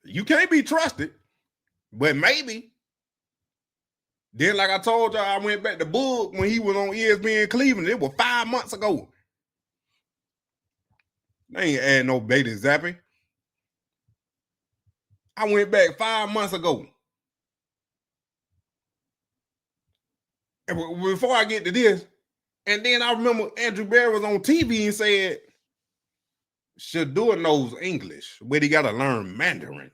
You can't be trusted, but maybe. Then, like I told y'all, I went back to Boog when he was on ESPN Cleveland. It was 5 months ago. They ain't add no Bailey Zappi. I went back 5 months ago. And before I get to this, and then I remember Andrew Barry was on TV and said, Shedeur knows English, but he got to learn Mandarin.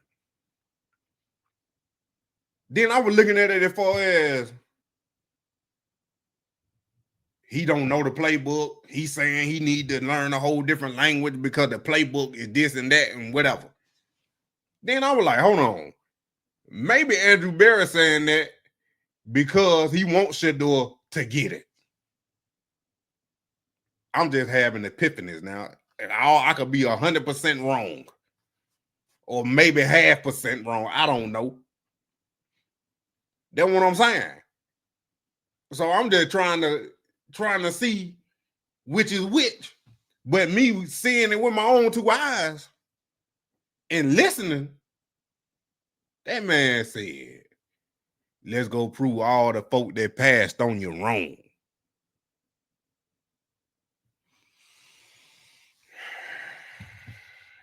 Then I was looking at it as far as he don't know the playbook. He's saying he need to learn a whole different language because the playbook is this and that and whatever. Then I was like, hold on. Maybe Andrew Barry saying that because he wants Shedeur to get it. I'm just having epiphanies now. And I could be 100% wrong. Or maybe 0.5% wrong. I don't know. That's what I'm saying. So I'm just trying to see which is which. But me seeing it with my own two eyes and listening, that man said, let's go prove all the folk that passed on you wrong.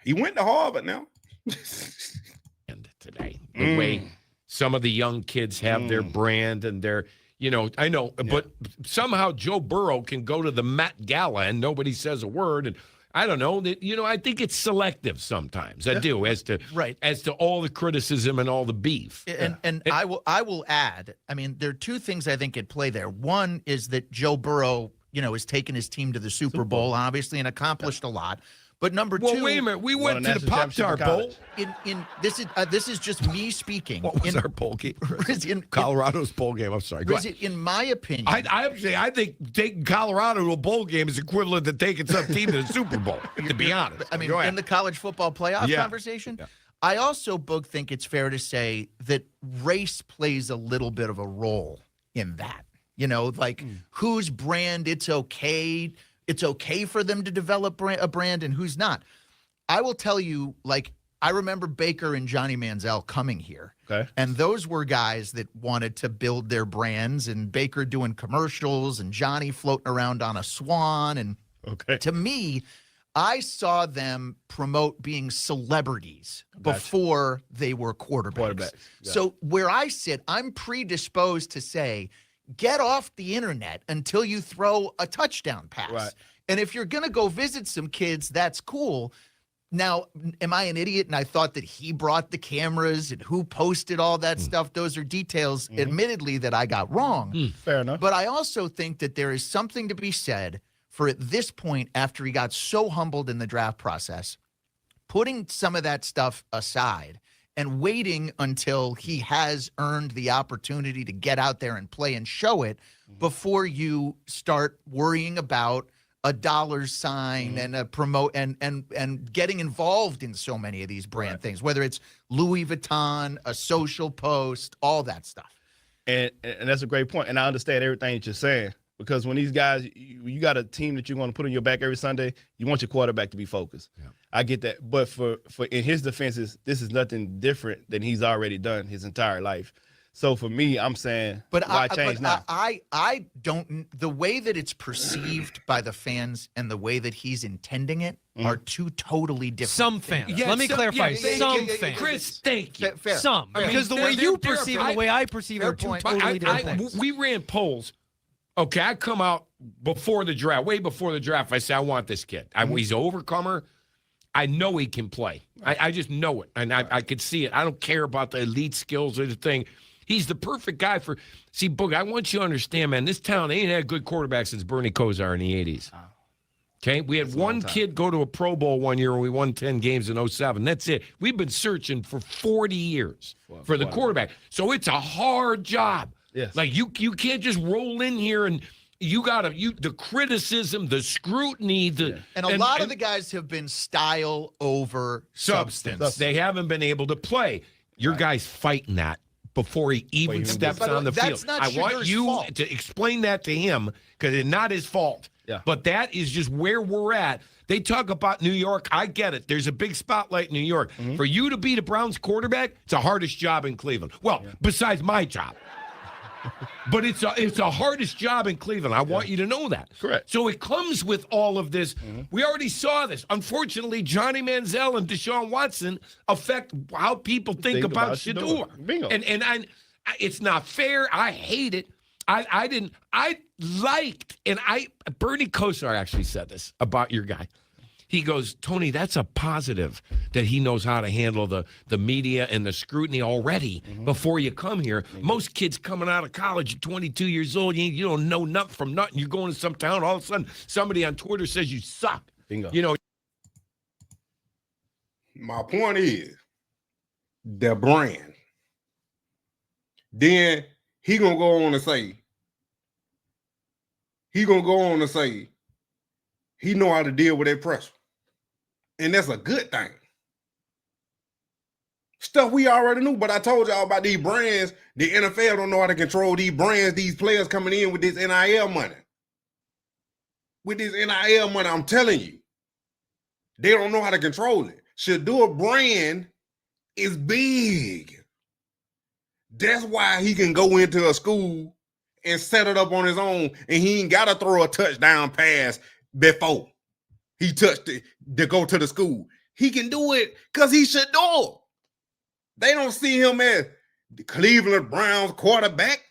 He went to Harvard now. And today, the way some of the young kids have their brand and their, I know, but somehow Joe Burrow can go to the Met Gala and nobody says a word. And I don't know that, I think it's selective sometimes. I do as to all the criticism and all the beef. And I will add, I mean, there are two things I think at play there. One is that Joe Burrow, has taken his team to the Super Bowl, obviously, and accomplished a lot. But number two, wait a minute. We went to the Pop-Tart Bowl. This is just me speaking. What was our bowl game? Colorado's bowl game. I'm sorry. Go ahead. In my opinion, I think taking Colorado to a bowl game is equivalent to taking some team to the Super Bowl. To be honest, I mean, in the college football playoff conversation, I also, Boog, think it's fair to say that race plays a little bit of a role in that. Whose brand it's okay. It's okay for them to develop a brand and who's not. I will tell you, I remember Baker and Johnny Manziel coming here. Okay. And those were guys that wanted to build their brands, and Baker doing commercials and Johnny floating around on a swan. And to me, I saw them promote being celebrities before they were quarterbacks. So where I sit, I'm predisposed to say, get off the internet until you throw a touchdown pass. Right. And if you're going to go visit some kids, that's cool. Now, am I an idiot? And I thought that he brought the cameras and who posted all that stuff. Those are details, admittedly, that I got wrong. Fair enough. But I also think that there is something to be said for, at this point, after he got so humbled in the draft process, putting some of that stuff aside and waiting until he has earned the opportunity to get out there and play and show it before you start worrying about a dollar sign and a promote and getting involved in so many of these brand things, whether it's Louis Vuitton, a social post, all that stuff. And that's a great point. And I understand everything that you're saying, because when these guys, you got a team that you're going to put on your back every Sunday, you want your quarterback to be focused. Yeah. I get that. But for in his defenses, this is nothing different than he's already done his entire life. So for me, I'm saying, why change now? I don't. The way that it's perceived by the fans and the way that he's intending it are two totally different. Some fans. Let me clarify. Some fans. Chris, thank you. Fair. Some. Because the way you perceive and the way I perceive it are two totally different things. We ran polls. Okay, I come out before the draft, way before the draft. I say, I want this kid. He's an overcomer. I know he can play. I just know it, and I could see it. I don't care about the elite skills or the thing. He's the perfect guy for – see, Boog, I want you to understand, man, this town ain't had a good quarterback since Bernie Kosar in the 80s. Okay? We had one kid go to a Pro Bowl one year, and we won 10 games in 07. That's it. We've been searching for 40 years for the quarterback. So it's a hard job. Yes. Like, you can't just roll in here and – the criticism, the scrutiny, and a lot of the guys have been style over substance. They haven't been able to play. Your guy's fighting that before he even steps on the field. Not I want you fault. to explain that to him, because it's not his fault. Yeah. But that is just where we're at. They talk about New York. I get it. There's a big spotlight in New York. For you to be the Browns quarterback, it's the hardest job in Cleveland. Well, besides my job. But it's the hardest job in Cleveland. I want you to know that. Correct. So it comes with all of this. We already saw this. Unfortunately, Johnny Manziel and Deshaun Watson affect how people think about Shedeur. Bingo. And it's not fair. I hate it. I liked, and Bernie Kosar actually said this about your guy. He goes, Tony, that's a positive that he knows how to handle the media and the scrutiny already before you come here. Most kids coming out of college at 22 years old, you don't know nothing from nothing. You're going to some town, all of a sudden somebody on Twitter says you suck. Bingo. You know. My point is the brand. Then he gonna go on to say, he know how to deal with that pressure. And that's a good thing. Stuff we already knew, but I told y'all about these brands. The NFL don't know how to control these brands, these players coming in with this NIL money. With this NIL money, I'm telling you, they don't know how to control it. Shedeur brand is big. That's why he can go into a school and set it up on his own, and he ain't got to throw a touchdown pass before he touched it to go to the school. He can do it because he Shedeur. They don't see him as the Cleveland Browns quarterback.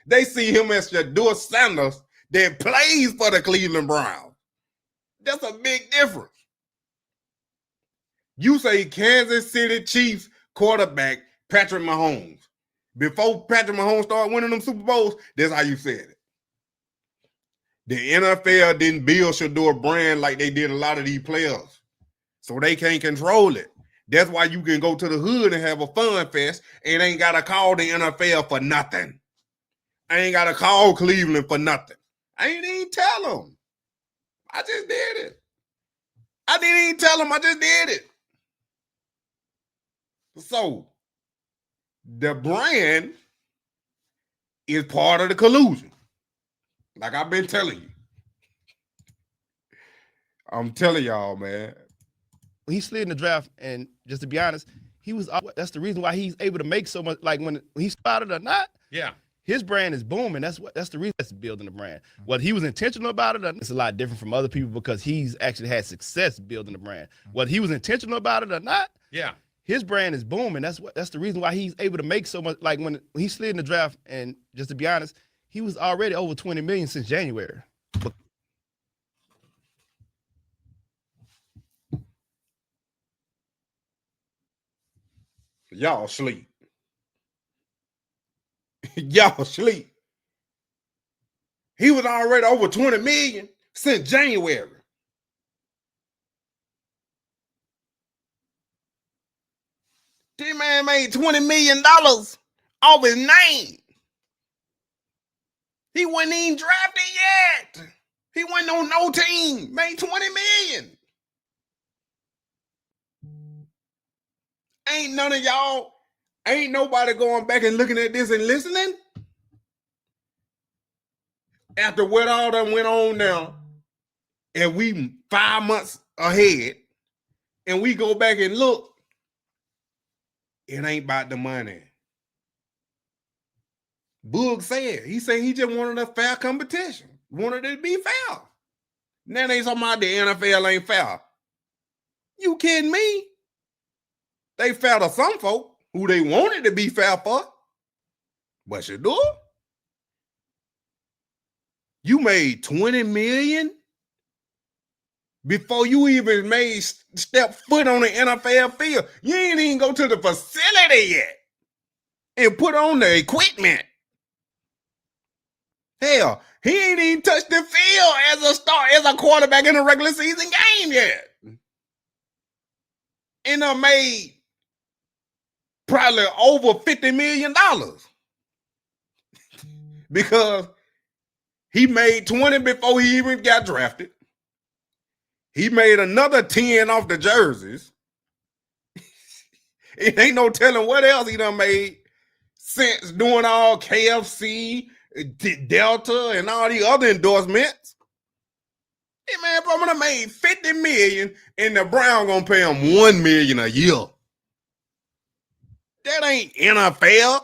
They see him as Shedeur Sanders that plays for the Cleveland Browns. That's a big difference. You say Kansas City Chiefs quarterback Patrick Mahomes. Before Patrick Mahomes started winning them Super Bowls, that's how you said it. The NFL didn't build Shedeur brand like they did a lot of these players. So they can't control it. That's why you can go to the hood and have a fun fest and ain't got to call the NFL for nothing. I ain't got to call Cleveland for nothing. I ain't even tell them. I just did it. I didn't even tell them. I just did it. So the brand is part of the collusion. Like I've been telling you. I'm telling y'all, man. When he slid in the draft, and just to be honest, that's the reason why he's able to make so much. Like when he spotted or not, his brand is booming. That's the reason that's building the brand. Whether he was intentional about it, it's a lot different from other people because he's actually had success building the brand. Whether he was intentional about it or not, his brand is booming. That's the reason why he's able to make so much. Like when he slid in the draft, and just to be honest, he was already over 20 million since January. Y'all sleep. Y'all sleep. He was already over 20 million since January. This man made $20 million off his name. He wasn't even drafted yet. He wasn't on no team. Made 20 million. Ain't none of y'all, ain't nobody going back and looking at this and listening. After what all that went on now, and we 5 months ahead, and we go back and look, it ain't about the money. Boog said, he just wanted a fair competition. Wanted it to be fair. Now they talking about the NFL ain't fair. You kidding me? They fair to some folk who they wanted to be fair for. But Shedeur, you made 20 million before you even made step foot on the NFL field. You ain't even go to the facility yet and put on the equipment. Hell, he ain't even touched the field as a quarterback in a regular season game yet. And made probably over $50 million because he made 20 before he even got drafted. He made another 10 off the jerseys. It ain't no telling what else he done made since doing all KFC Delta and all the other endorsements. Hey man, bro, I'm gonna made $50 million and the Brown gonna pay him $1 million a year. That ain't NFL.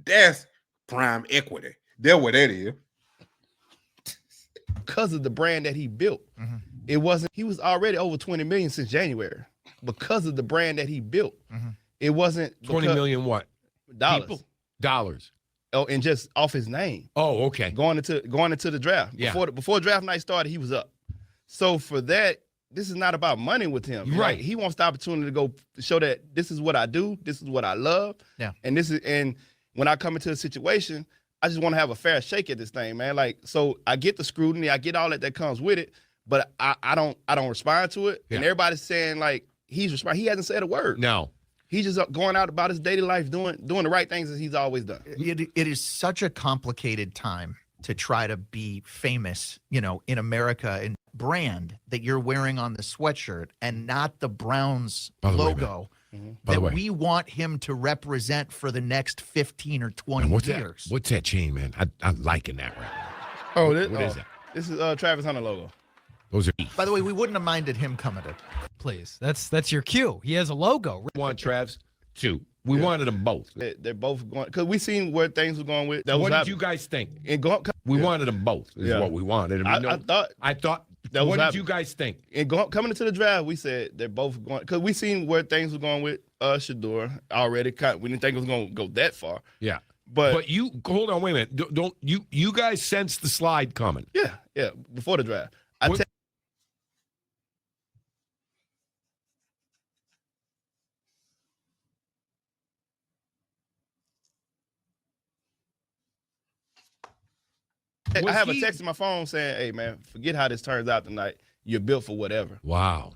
That's prime equity. That's what that is. Because of the brand that he built. It wasn't, he was already over 20 million since January. Because of the brand that he built. It wasn't 20 million what? dollars. People? Dollars. Oh, and just off his name. Oh, okay. Going into the draft. Yeah. Before draft night started, he was up. So for that, this is not about money with him. Right. Like, he wants the opportunity to go show that this is what I do, this is what I love. Yeah. And when I come into a situation, I just want to have a fair shake at this thing, man. Like, so I get the scrutiny, I get all that comes with it, but I don't respond to it. Yeah. And everybody's saying like he's responding. He hasn't said a word. No. He's just going out about his daily life, doing the right things as he's always done. It is such a complicated time to try to be famous, in America, and brand that you're wearing on the sweatshirt and not the Browns By the way, logo By the that way. we want him to represent for the next 15 or 20 And what's years. that? What's that chain, man? I'm liking that right now. Oh, What is that? This is Travis Hunter logo. Those are By the way, we wouldn't have minded him coming to. Please, that's your cue. He has a logo. one, Travs. Two. We wanted them both. They're both going because we seen where things were going with. That was What did happening. you guys think? And go, We yeah. wanted them both. Is Yeah. what we wanted. And we know- I thought that was What did happening. you guys think? And coming into the draft, we said they're both going because we seen where things were going with Shedeur already. We didn't think it was going to go that far. Yeah. But you hold on, wait a minute. Don't you guys sense the slide coming? yeah, before the draft, What- I Was have a he- text in my phone saying, "Hey man, forget how this turns out tonight. You're built for whatever." Wow.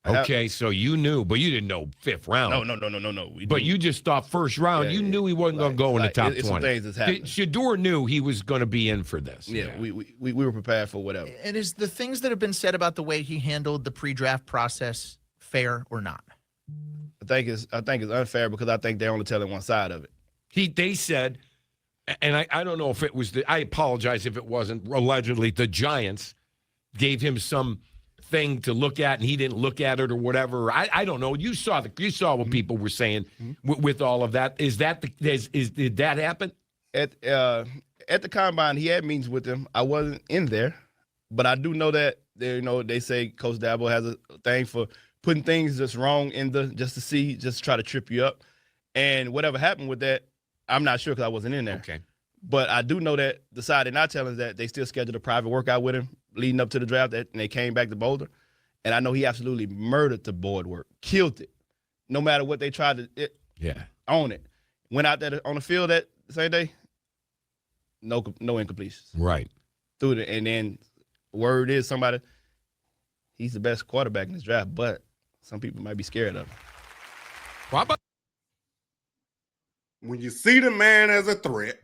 I have- Okay, so you knew, but you didn't know fifth round. No. But you just thought first round. Yeah, you knew he wasn't going to go in the top it's some 20. things that's happening. Shedeur knew he was going to be in for this. Yeah, we were prepared for whatever. And is the things that have been said about the way he handled the pre-draft process fair or not? I think it's unfair because I think they're only telling one side of it. They said, and I don't know if it was I apologize if it wasn't, allegedly the Giants gave him some thing to look at and he didn't look at it or whatever. I don't know. You saw what people were saying with all of that. Did that happen? At the combine, he had meetings with them. I wasn't in there, but I do know that they say Coach Dabo has a thing for putting things just wrong just to try to trip you up. And whatever happened with that, I'm not sure because I wasn't in there. Okay. But I do know that the side they're not telling is that they still scheduled a private workout with him leading up to the draft, and they came back to Boulder. And I know he absolutely murdered the board work, killed it. No matter what they tried to own it. Went out there on the field that same day, no incompletions. Right. Through it, and then word is he's the best quarterback in this draft, but some people might be scared of him. Well, how about When you see the man as a threat,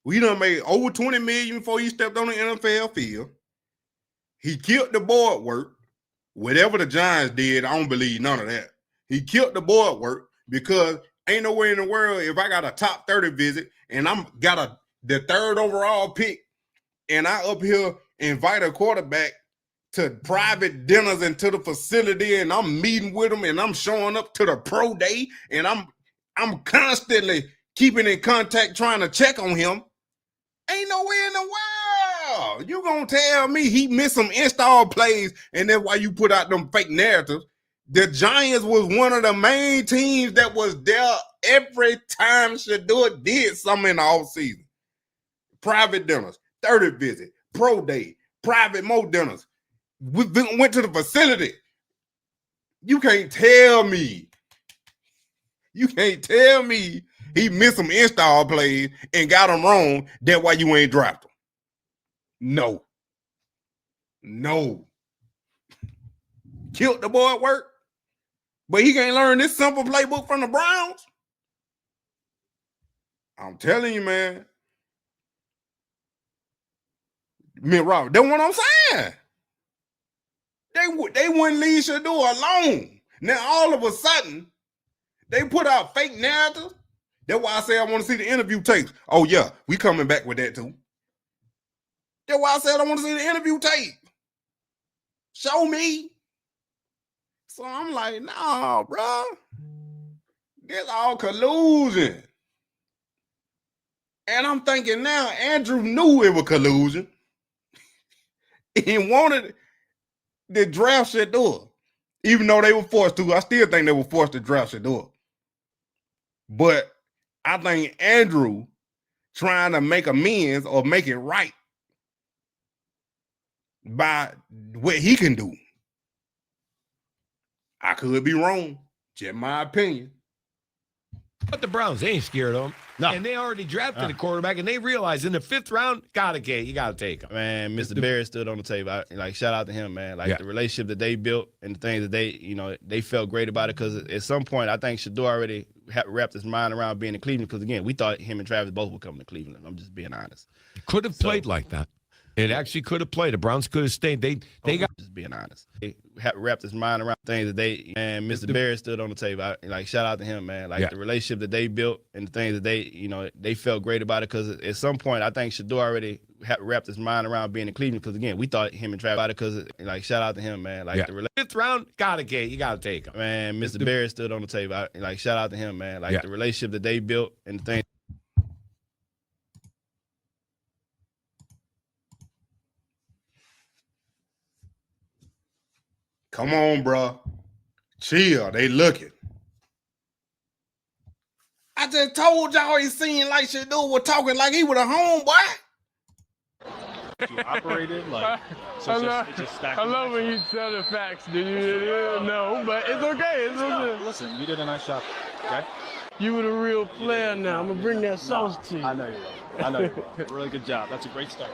we done made over 20 million before he stepped on the NFL field. He killed the board work. Whatever the Giants did, I don't believe none of that. He killed the board work because ain't no way in the world if I got a top 30 visit and I'm got the third overall pick and I up here invite a quarterback to private dinners and to the facility and I'm meeting with him and I'm showing up to the pro day and I'm constantly keeping in contact trying to check on him. Ain't no way in the world you gonna tell me he missed some install plays and that's why you put out them fake narratives. The Giants was one of the main teams that was there every time Shedeur did something in the offseason. Private dinners, 30 visit, pro day, private mo dinners. We went to the facility. You can't tell me he missed some install plays and got them wrong. That's why you ain't dropped him. No. Killed the boy at work. But he can't learn this simple playbook from the Browns. I'm telling you, man. Robert, that's what I'm saying. They wouldn't leave Shedeur alone. Now, all of a sudden, they put out fake narratives That's why I say I want to see the interview tapes. Oh, yeah, we coming back with that too. That's why I said I want to see the interview tape. Show me. So I'm like, nah, bro. This all collusion. And I'm thinking now, Andrew knew it was collusion. He wanted the draft Shedeur. Even though they were forced to, I still think they were forced to draft Shedeur. But I think Andrew trying to make amends or make it right by what he can do. I could be wrong. Just my opinion. But the Browns, they ain't scared of him. No. And they already drafted a quarterback, and they realized in the 5th round, you got to take him. Man, Mr. Barrett stood on the table. Shout out to him, man. The relationship that they built and the things that they felt great about it. Because at some point, I think Shedeur already wrapped his mind around being in Cleveland. Because again, we thought him and Travis both would come to Cleveland. I'm just being honest. Could have played like that. It actually could have played. The Browns could have stayed. They got just being honest. They wrapped his mind around things that Mr. Barrett stood on the table. Shout out to him, man. The relationship that they built and the things that they felt great about it. Because at some point, I think Shedeur already wrapped his mind around being in Cleveland. Because again, we thought him and Travis about it. Because shout out to him, man. The 5th round, you got to take him. Man, Mr. Barrett stood on the table. Shout out to him, man. The relationship that they built and the things. Come on, bro. Chill. They looking. I just told y'all he seemed like Shedeur was talking like he was a homeboy. You operated I love when you tell the facts. Did you? No, but it's okay. It's okay. Listen, you did a nice job. Okay. You were the real player now. I'm gonna bring that sauce to you. I know you will. I know you will. Really good job. That's a great start.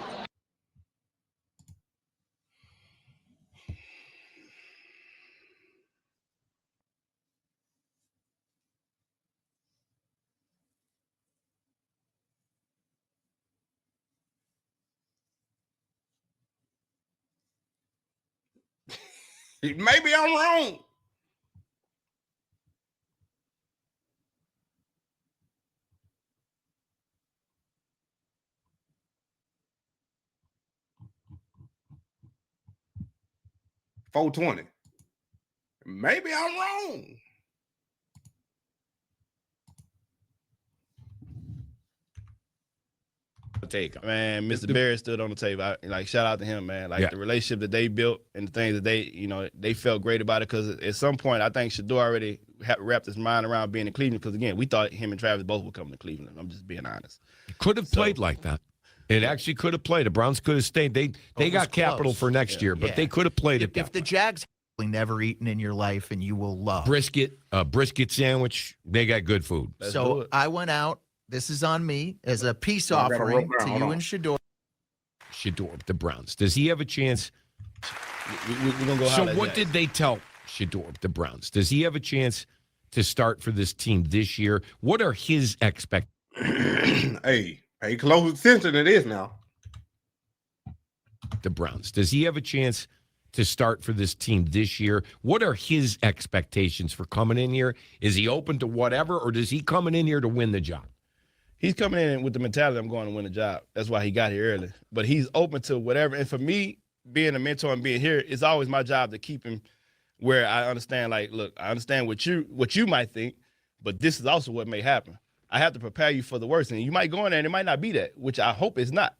Maybe I'm wrong. $420. Maybe I'm wrong. Take him. Man, Mr. Barrett stood on the table. Shout out to him, man. The relationship that they built and the things that they felt great about it. Because at some point, I think Shedeur already wrapped his mind around being in Cleveland. Because again, we thought him and Travis both would come to Cleveland. I'm just being honest. Could have played like that. It actually could have played. The Browns could have stayed. They got capital for next year, but they could have played it. If the Jags have never eaten in your life and you will love brisket, a brisket sandwich, they got good food. So I went out. This is on me as a peace offering to you and Shedeur. Shedeur, the Browns. Does he have a chance? We're gonna go. So what did they tell Shedeur, the Browns? Does he have a chance to start for this team this year? What are his expectations? Hey, pay close attention to this now. The Browns. Does he have a chance to start for this team this year? What are his expectations for coming in here? Is he open to whatever, or does he coming in here to win the job? He's coming in with the mentality, I'm going to win the job. That's why he got here early. But he's open to whatever. And for me, being a mentor and being here, it's always my job to keep him where I understand, look, I understand what you might think, but this is also what may happen. I have to prepare you for the worst. And you might go in there and it might not be that, which I hope it's not.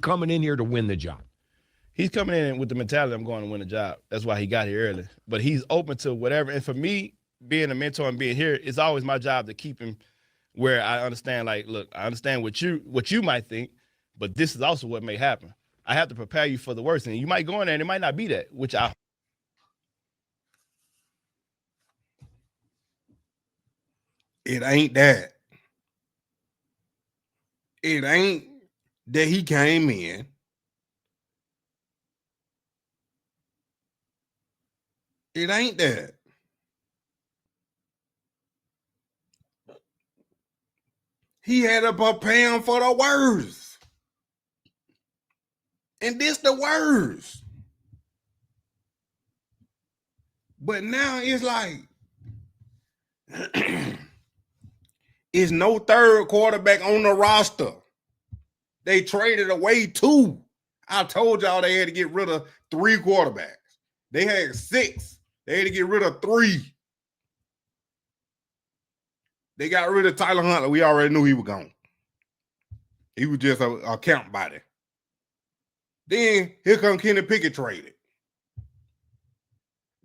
Coming in here to win the job. He's coming in with the mentality, I'm going to win the job. That's why he got here early. But he's open to whatever. And for me, being a mentor and being here, it's always my job to keep him where I understand, look, I understand what you might think, but this is also what may happen. I have to prepare you for the worst. And you might go in there and it might not be that, which I It ain't that. It ain't that he came in. It ain't that. he had to prepare him for the worst. And this the worst. But now it's like, it's no third quarterback on the roster. They traded away 2. I told y'all they had to get rid of 3 quarterbacks. They had 6. They had to get rid of 3. They got rid of Tyler Huntley. We already knew he was gone. He was just a count body. Then here come Kenny Pickett traded.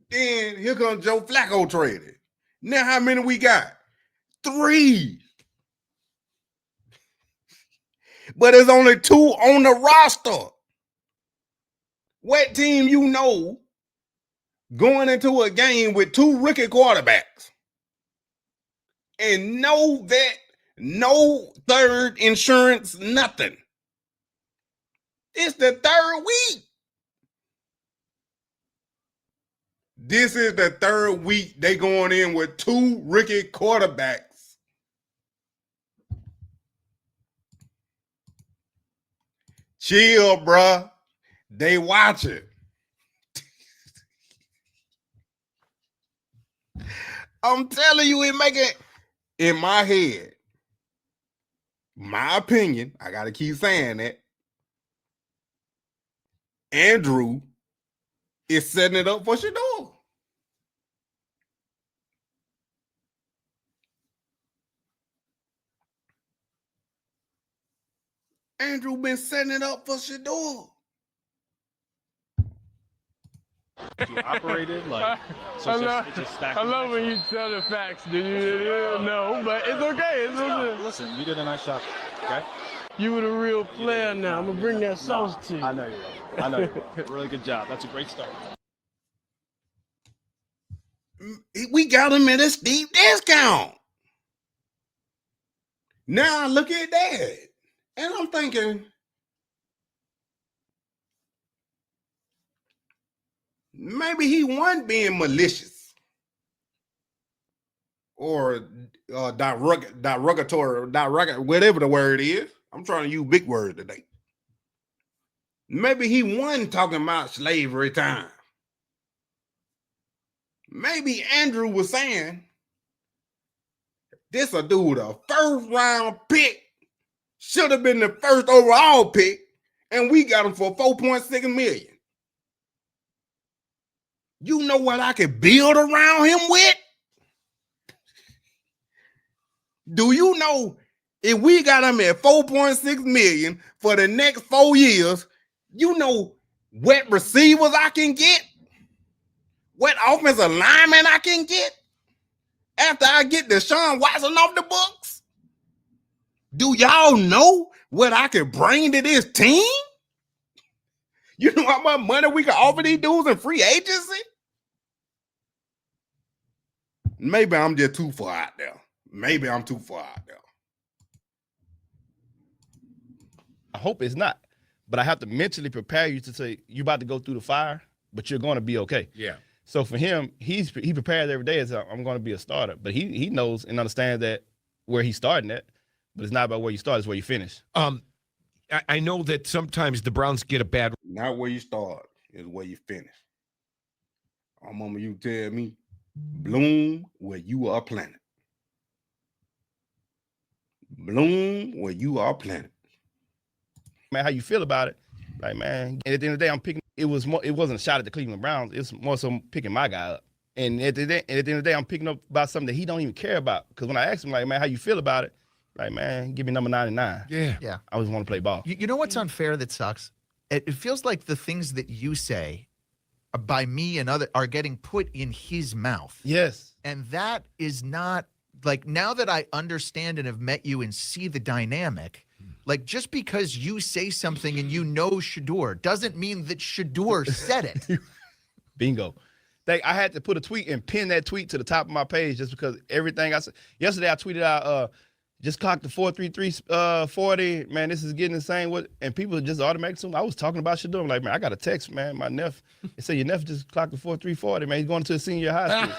Then here comes Joe Flacco traded. Now how many we got? 3. But there's only 2 on the roster. What team you know going into a game with 2 rookie quarterbacks and no vet, no third insurance, nothing? It's the 3rd week. This is the 3rd week they going in with 2 rookie quarterbacks. Chill, bruh. They watch it. I'm telling you, it make it in my head. My opinion, I gotta keep saying that. Andrew is setting it up for Shedeur. Andrew been setting it up for Shedeur. You operated like so it's just stacking. I love when you tell the facts. Do you? No, but it's okay. It's okay. Listen, you did a nice job. Okay. You were the real player now. I'm gonna bring that sauce to you. I know you will. I know you will. Really good job. That's a great start. We got him at a steep discount. Now look at that. And I'm thinking, maybe he wasn't being malicious or derogatory, whatever the word is. I'm trying to use big words today. Maybe he wasn't talking about slavery time. Maybe Andrew was saying, this a dude, a 1st round pick, should have been the 1st overall pick, and we got him for $4.6 million. You know what I could build around him with? Do you know if we got him at $4.6 million for the next 4 years, you know what receivers I can get? What offensive lineman I can get? After I get Deshaun Watson off the books? Do y'all know what I can bring to this team? You know how much money we can offer these dudes in free agency? Maybe I'm just too far out there. Maybe I'm too far out there. I hope it's not. But I have to mentally prepare you to say you're about to go through the fire, but you're going to be okay. Yeah. So for him, he prepares every day as I'm going to be a starter. But he knows and understands that where he's starting at, but it's not about where you start, it's where you finish. I know that sometimes the Browns get a bad. Not where you start, is where you finish. I remember you tell me, bloom where you are planted. Bloom where you are planted. Man, how you feel about it? Like, man, and at the end of the day, I'm picking. It wasn't a shot at the Cleveland Browns. It's more so picking my guy up. And at the end of the day, I'm picking up about something that he don't even care about. Because when I asked him, like, man, how you feel about it? Like, man, give me number 99. Yeah. I always want to play ball. You know what's unfair that sucks? It feels like the things that you say by me and other are getting put in his mouth. Yes. And that is not, like, now that I understand and have met you and see the dynamic, like, just because you say something and you know Shedeur doesn't mean that Shedeur said it. Bingo. I had to put a tweet and pin that tweet to the top of my page just because everything I said. Yesterday I tweeted out, just clocked the 4.33 40. Man, this is getting insane. And people just automatically assume I was talking about Shedeur. I'm like, man, I got a text, man. My nephew, they said your nephew just clocked the 4.3 40. Man, he's going to a senior high school.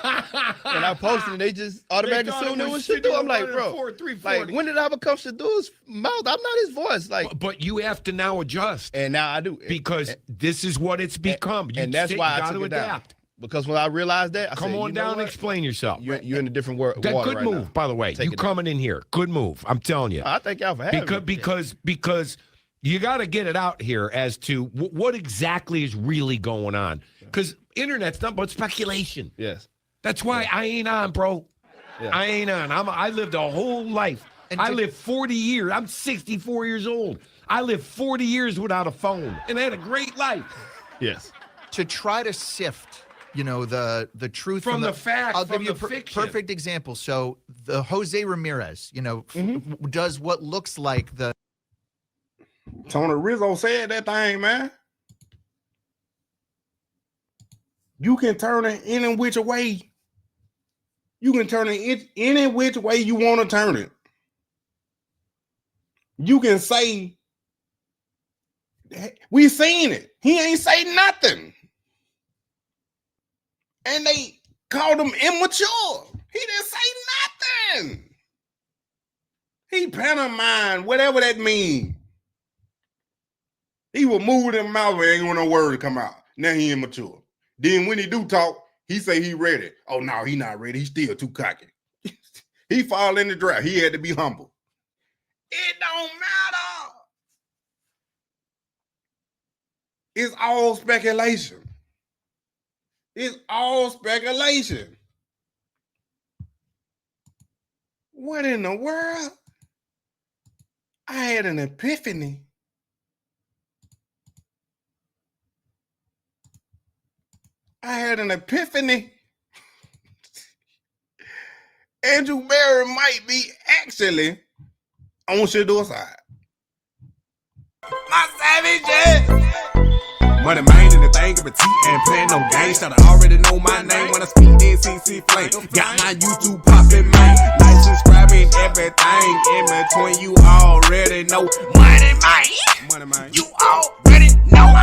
And I posted, and they just automatically assumed it was Shedeur. I'm like, bro, like, when did I become Shedeur's mouth? I'm not his voice. Like, but you have to now adjust. And now I do. Because this is what it's become. And that's why I took it adapt. down. Because when I realized that, I Come said, on down and explain yourself. You're in a different water Good right move, now. by the way. You coming in here. Good move. I'm telling you. I thank y'all for having me. Because you got to get it out here as to what exactly is really going on. Because internet's nothing but speculation. Yes. That's why I ain't on, bro. Yeah. I ain't on. I lived a whole life. I lived 40 years. I'm 64 years old. I lived 40 years without a phone, and I had a great life. Yes. To try to sift, the truth from the facts. I'll give you a fiction. perfect example. So the Jose Ramirez, does what looks like the. Tony Rizzo said that thing, man. You can turn it any which way. You can turn it any which way you want to turn it. You can say, we seen it. He ain't say nothing. And they called him immature. He didn't say nothing. He pantomimed, whatever that means. He was moving his mouth and ain't want no word to come out. Now he immature. Then when he do talk, he say he ready. Oh, no, he not ready. He's still too cocky. He fall in the draft. He had to be humble. It don't matter. It's all speculation. It's all speculation. What in the world? I had an epiphany. Andrew Barry might be actually on Shedeur's side. My savage. Moneymane in the thing of a T and playing no games. Should already know my name when I speak in CC Flame. Got my YouTube poppin', man. Like, subscribe, and everything in between. You already know. Moneymane. You already know.